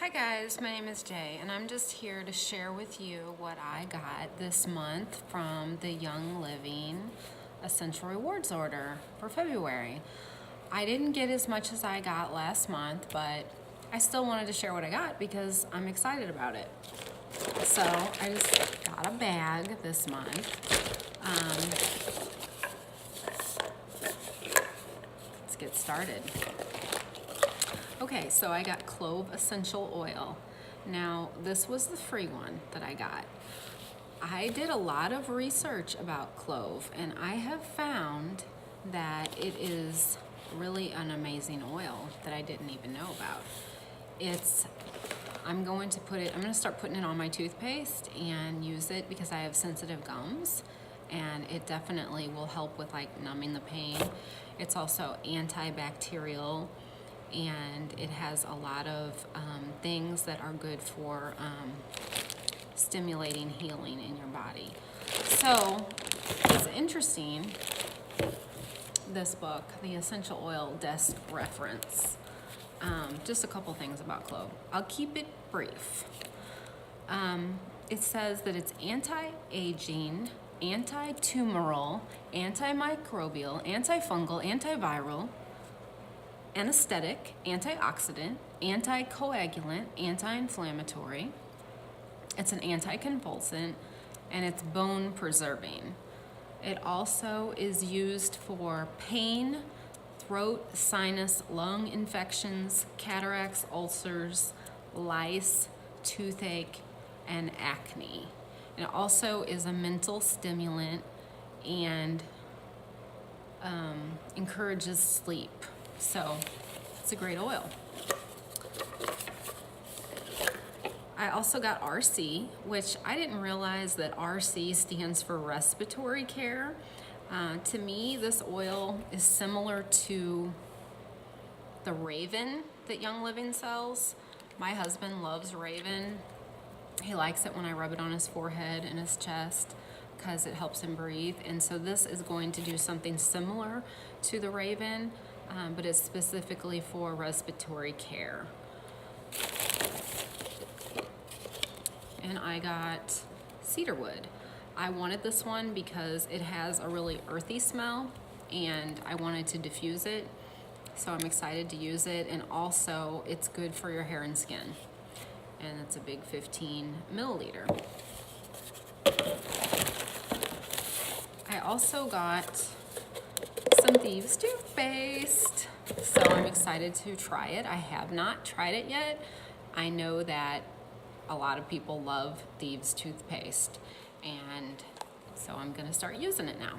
Hi guys, my name is Jay and I'm just here to share with you what I got this month from the Young Living Essential Rewards order for February. I didn't get as much as I got last month, but I still wanted to share what I got because I'm excited about it. So I just got a bag this month. Let's get started. Okay, so I got Clove Essential Oil. Now, this was the free one that I got. I did a lot of research about clove, and I have found that it is really an amazing oil that I didn't even know about. I'm going to start putting it on my toothpaste and use it because I have sensitive gums, and it definitely will help with like numbing the pain. It's also antibacterial, and it has a lot of things that are good for stimulating healing in your body. So it's interesting, this book, the Essential Oil Desk Reference. Just a couple things about clove. I'll keep it brief. It says that it's anti-aging, anti-tumoral, antimicrobial, antifungal, antiviral, anesthetic, antioxidant, anticoagulant, anti-inflammatory. It's an anticonvulsant, and it's bone preserving. It also is used for pain, throat, sinus, lung infections, cataracts, ulcers, lice, toothache, and acne. It also is a mental stimulant and encourages sleep. So it's a great oil. I also got RC, which I didn't realize that RC stands for respiratory care. To me, this oil is similar to the Raven that Young Living sells. My husband loves Raven. He likes it when I rub it on his forehead and his chest because it helps him breathe. And so this is going to do something similar to the Raven, but it's specifically for respiratory care. And I got cedarwood. I wanted this one because it has a really earthy smell and I wanted to diffuse it. So I'm excited to use it, and also it's good for your hair and skin. And it's a big 15 milliliter. I also got some Thieves toothpaste. So I'm excited to try it. I have not tried it yet. I know that a lot of people love Thieves toothpaste, and so I'm gonna start using it now.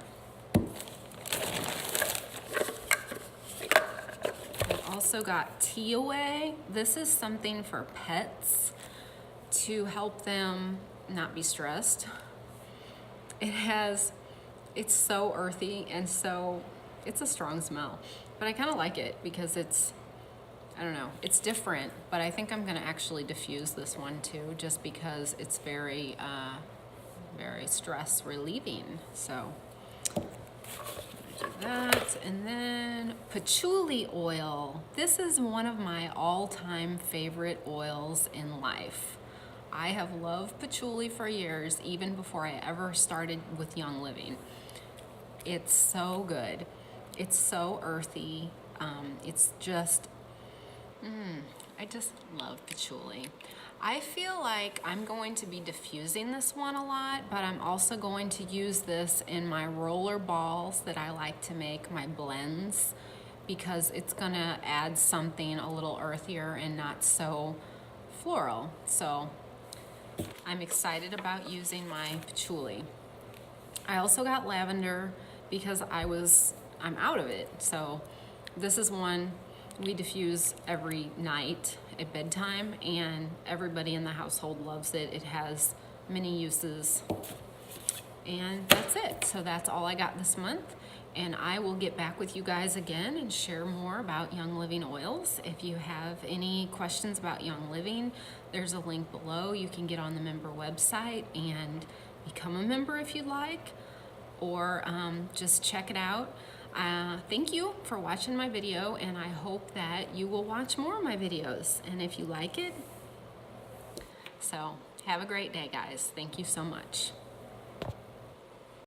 I also got Tea Away. This is something for pets to help them not be stressed. It's so earthy, and so it's a strong smell, but I kind of like it because I don't know, it's different, but I think I'm gonna actually diffuse this one too, just because it's very stress relieving. So do that. And then patchouli oil. This is one of my all-time favorite oils in life. I have loved patchouli for years, even before I ever started with Young Living. It's so good. It's so earthy. I just love patchouli. I feel like I'm going to be diffusing this one a lot, but I'm also going to use this in my roller balls that I like to make my blends, because it's gonna add something a little earthier and not so floral. So I'm excited about using my patchouli. I also got lavender because I'm out of it. So this is one we diffuse every night at bedtime, and everybody in the household loves it. It has many uses, and that's it. So that's all I got this month, and I will get back with you guys again and share more about Young Living oils. If you have any questions about Young Living, there's a link below. You can get on the member website and become a member if you'd like, or just check it out. Thank you for watching my video, and I hope that you will watch more of my videos. And if you like it, So have a great day, guys. Thank you so much.